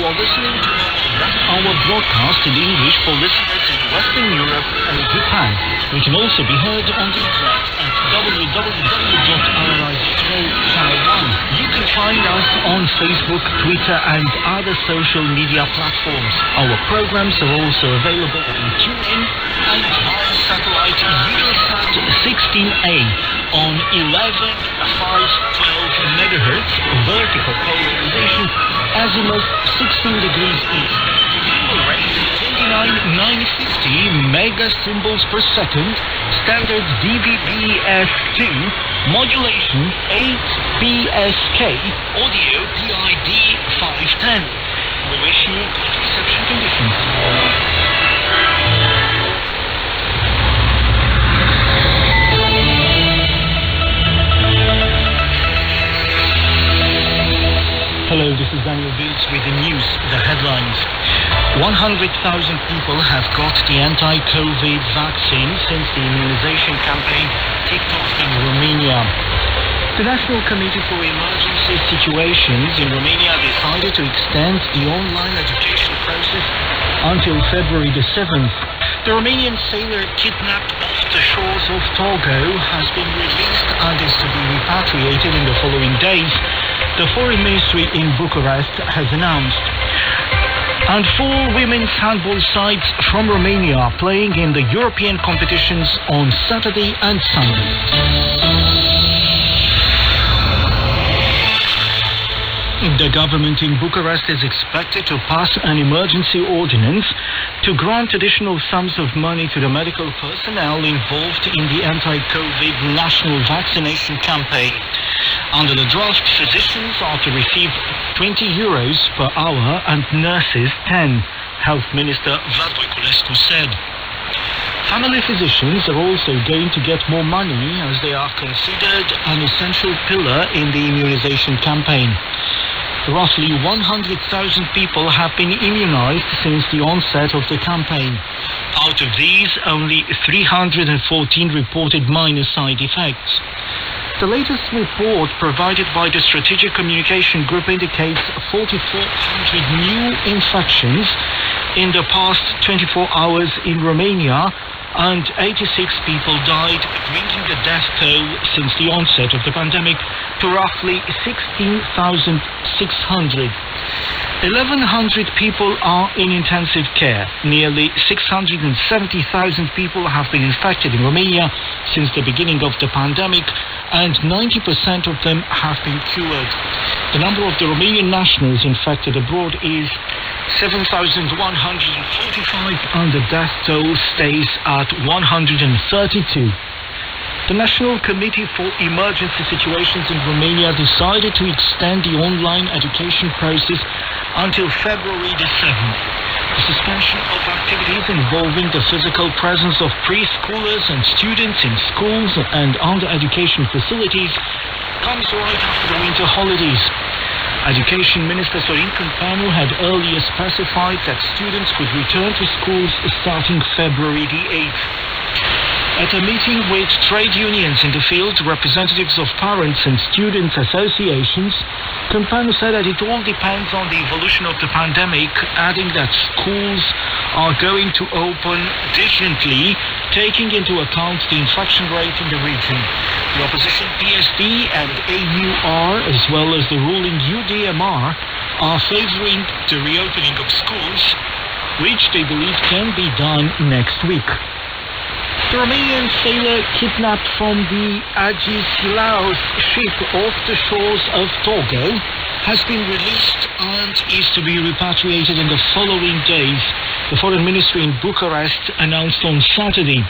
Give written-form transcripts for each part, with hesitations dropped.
are listening to our broadcast in English for listeners in Western Europe and Japan. We can also be heard on the internet at www.AIRSPY. You can find us on Facebook, Twitter and other social media platforms. Our programs are also available on TuneIn and via satellite Eutelsat 16A on 11,512 MHz vertical polarization, azimuth 16 degrees east. Rate 29,950 mega symbols per second, standard DVB-S2, modulation 8PSK, audio PID 510. We wish you good reception conditions. Hello, this is Daniel Bills with the news, the headlines. 100,000 people have got the anti-COVID vaccine since the immunization campaign kicked off in Romania. The National Committee for Emergency Situations in Romania decided to extend the online education process until February the 7th. The Romanian sailor kidnapped off the shores of Togo has been released and is to be repatriated in the following days, the Foreign Ministry in Bucharest has announced. And 4 women's handball sides from Romania are playing in the European competitions on Saturday and Sunday. The government in Bucharest is expected to pass an emergency ordinance to grant additional sums of money to the medical personnel involved in the anti-COVID national vaccination campaign. Under the draft, physicians are to receive 20 euros per hour and nurses 10, Health Minister Vlad Voiculescu said. Family physicians are also going to get more money as they are considered an essential pillar in the immunization campaign. Roughly 100,000 people have been immunized since the onset of the campaign. Out of these, only 314 reported minor side effects. The latest report provided by the Strategic Communication Group indicates 4,400 new infections in the past 24 hours in Romania, and 86 people died, bringing the death toll since the onset of the pandemic to roughly 16,600. 1,100 people are in intensive care. Nearly 670,000 people have been infected in Romania since the beginning of the pandemic, and 90% of them have been cured. The number of the Romanian nationals infected abroad is 7,145, and the death toll stays at 132. The National Committee for Emergency Situations in Romania decided to extend the online education process until February the 7th. The suspension of activities involving the physical presence of preschoolers and students in schools and other education facilities comes right after the winter holidays. Education Minister Sorin Câmpeanu had earlier specified that students could return to schools starting February the 8th. At a meeting with trade unions in the field, representatives of parents and students associations, Câmpeanu said that it all depends on the evolution of the pandemic, adding that schools are going to open differently, taking into account the infection rate in the region. The opposition PSD and AUR, as well as the ruling UDMR, are favouring the reopening of schools, which they believe can be done next week. The Romanian sailor kidnapped from the Agisilaos ship off the shores of Togo has been released and is to be repatriated in the following days, the Foreign Ministry in Bucharest announced on Saturday.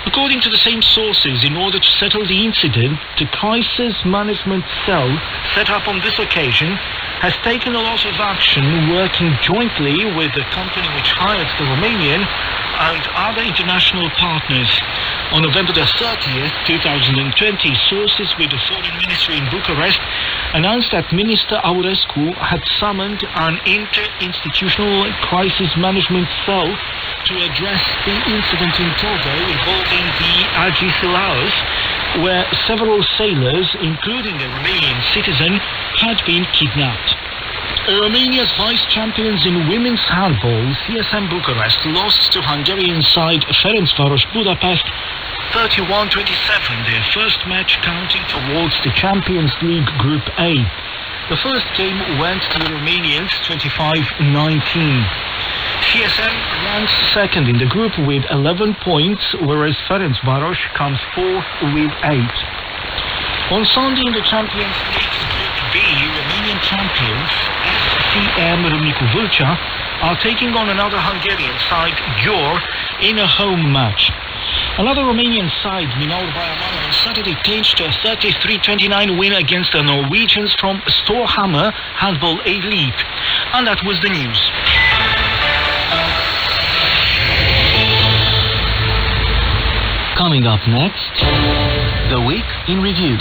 According to the same sources, in order to settle the incident, the crisis management cell set up on this occasion has taken a lot of action, working jointly with the company which hired the Romanian and other international partners. On November the 30th, 2020, sources with the Foreign Ministry in Bucharest announced that Minister AIRSPY had summoned an interinstitutional crisis management cell to address the incident in Togo involving the Agisilaos, where several sailors, including a Romanian citizen, had been kidnapped. Romania's vice-champions in women's handball, CSM Bucharest, lost to Hungarian side Ferencváros Budapest 31-27, their first match counting towards the Champions League Group A. The first game went to the Romanians 25-19. CSM ranks second in the group with 11 points, whereas Ferencváros comes fourth with 8. On Sunday in the Champions League's Group B, Romanian champions SCM Râmnicu Vâlcea are taking on another Hungarian side, Győr, in a home match. Another Romanian side, Minor Vajamana, on Saturday clinched a 33-29 win against the Norwegians from Storhamar Handball Elite. And that was the news. Coming up next, The Week in Review.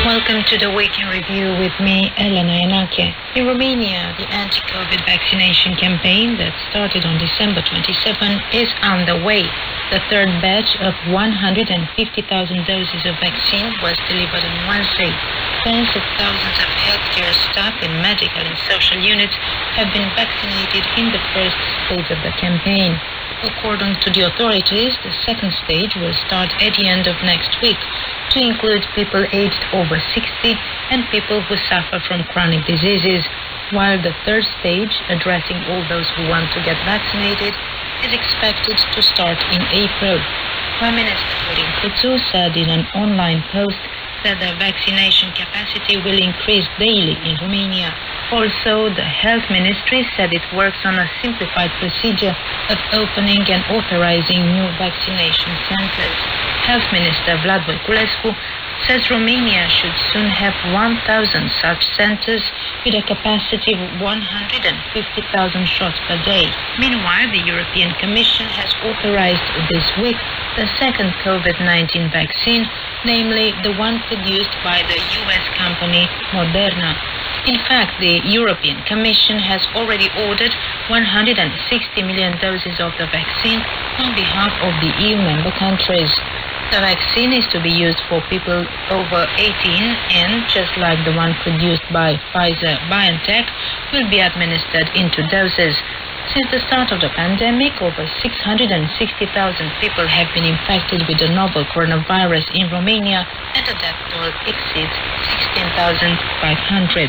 Welcome to The Week in Review with me, Elena Enache. In Romania, the anti-COVID vaccination campaign that started on December 27 is underway. The third batch of 150,000 doses of vaccine was delivered on Wednesday. Tens of thousands of healthcare staff in medical and social units have been vaccinated in the first stage of the campaign. According to the authorities, the second stage will start at the end of next week to include people aged over 60 and people who suffer from chronic diseases, while the third stage, addressing all those who want to get vaccinated, is expected to start in April. Prime Minister Florin Câțu said in an online post that the vaccination capacity will increase daily in Romania. Also, the Health Ministry said it works on a simplified procedure of opening and authorizing new vaccination centers. Health Minister Vlad Voiculescu says Romania should soon have 1,000 such centers with a capacity of 150,000 shots per day. Meanwhile, the European Commission has authorized this week the second COVID-19 vaccine, namely the one produced by the US company Moderna. In fact, the European Commission has already ordered 160 million doses of the vaccine on behalf of the EU member countries. The vaccine is to be used for people over 18 and, just like the one produced by Pfizer-BioNTech, will be administered in 2 doses. Since the start of the pandemic, over 660,000 people have been infected with the novel coronavirus in Romania, and the death toll exceeds 16,500.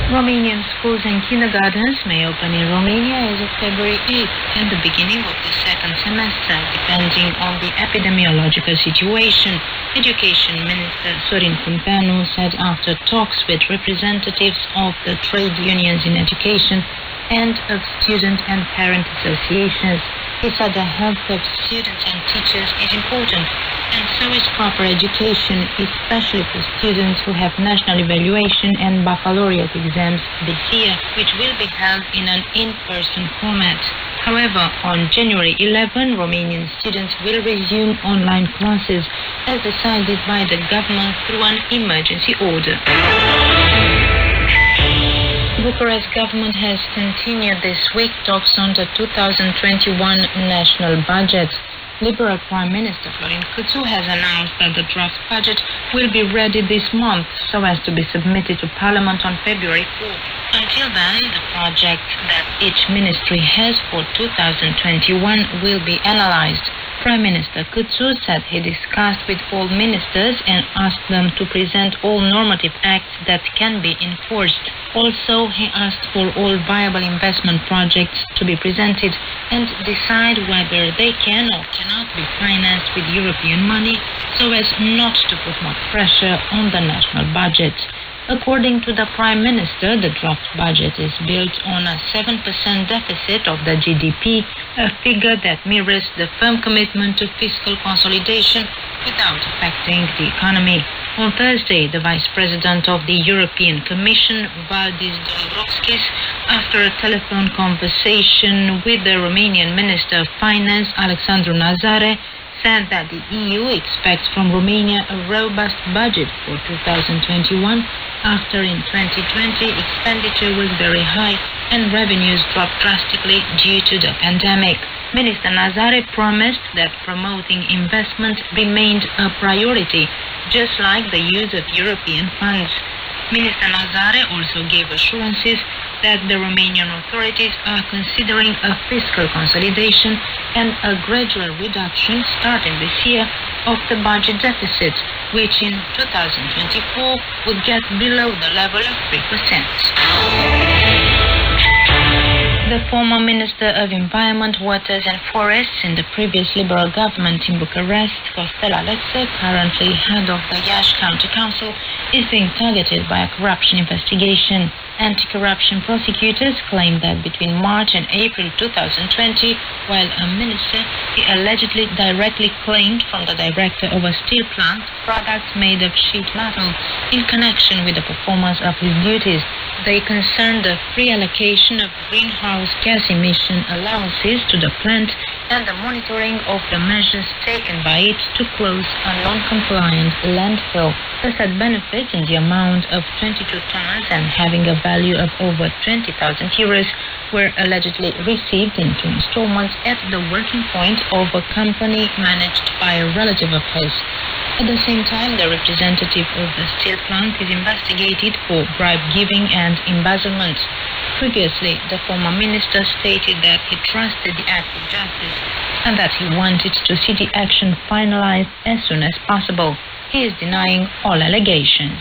Romanian schools and kindergartens may open in Romania as of February 8th and the beginning of the second semester, depending on the epidemiological situation, Education Minister Sorin Câmpeanu said after talks with representatives of the trade unions in education and of student and parent associations. He said the health of students and teachers is important, and so is proper education, especially for students who have national evaluation and baccalaureate exams this year, which will be held in an in-person format. However, on January 11, Romanian students will resume online classes, as decided by the government through an emergency order. Bucharest government has continued this week talks on the 2021 national budget. Liberal Prime Minister Florin Câțu has announced that the draft budget will be ready this month so as to be submitted to Parliament on February 4th. Until then, the project that each ministry has for 2021 will be analyzed. Prime Minister Câțu said he discussed with all ministers and asked them to present all normative acts that can be enforced. Also, he asked for all viable investment projects to be presented and decide whether they can or cannot be financed with European money so as not to put more pressure on the national budget. According to the Prime Minister, the draft budget is built on a 7% deficit of the GDP, a figure that mirrors the firm commitment to fiscal consolidation without affecting the economy. On Thursday, the Vice President of the European Commission, Valdis Dombrovskis, after a telephone conversation with the Romanian Minister of Finance, Alexandru Nazare, said that the EU expects from Romania a robust budget for 2021 after in 2020 expenditure was very high and revenues dropped drastically due to the pandemic. Minister Nazare promised that promoting investment remained a priority, just like the use of European funds. Minister Nazare also gave assurances that the Romanian authorities are considering a fiscal consolidation and a gradual reduction starting this year of the budget deficit, which in 2024 would get below the level of 3%. The former Minister of Environment, Waters and Forests in the previous Liberal government in Bucharest, Costel Alexe, currently head of the Iași County Council, is being targeted by a corruption investigation. Anti-corruption prosecutors claim that between March and April 2020, while a minister, he allegedly directly claimed from the director of a steel plant products made of sheet metal in connection with the performance of his duties. They concern the free allocation of greenhouse gas emission allowances to the plant and the monitoring of the measures taken by it to close a non-compliant landfill. The said benefits in the amount of 22 tons and having a value of over 20,000 euros were allegedly received in 2 installments at the working point of a company managed by a relative of his. At the same time, the representative of the steel plant is investigated for bribe-giving and embezzlement. Previously, the former minister stated that he trusted the act of justice and that he wanted to see the action finalized as soon as possible. He is denying all allegations.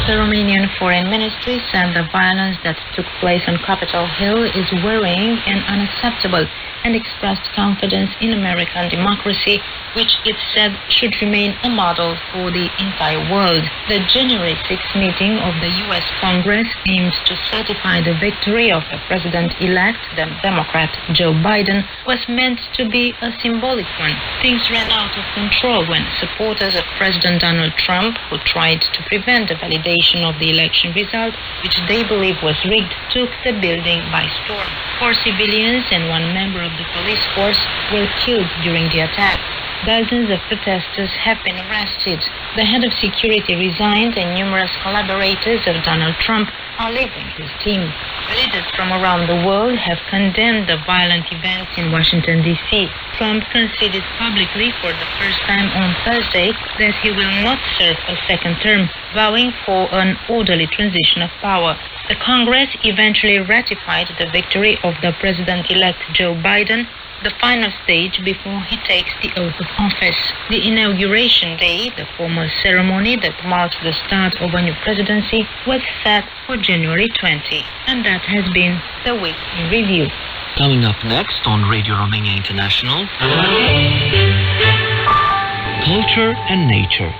The Romanian Foreign Ministry said the violence that took place on Capitol Hill is worrying and unacceptable, and expressed confidence in American democracy, which it said should remain a model for the entire world. The January 6th meeting of the U.S. Congress aimed to certify the victory of the president-elect, the Democrat Joe Biden, was meant to be a symbolic one. Things ran out of control when supporters of President Donald Trump, who tried to prevent the validation of the election result, which they believe was rigged, took the building by storm. 4 civilians and 1 member of the police force were killed during the attack. Dozens of protesters have been arrested. The head of security resigned and numerous collaborators of Donald Trump are leaving his team. Leaders from around the world have condemned the violent events in Washington, D.C. Trump conceded publicly for the first time on Thursday that he will not serve a second term, vowing for an orderly transition of power. The Congress eventually ratified the victory of the president-elect Joe Biden, the final stage before he takes the oath of office. The inauguration day, the formal ceremony that marks the start of a new presidency, was set for January 20, and that has been the week in review. Coming up next on Radio Romania International, Culture and Nature.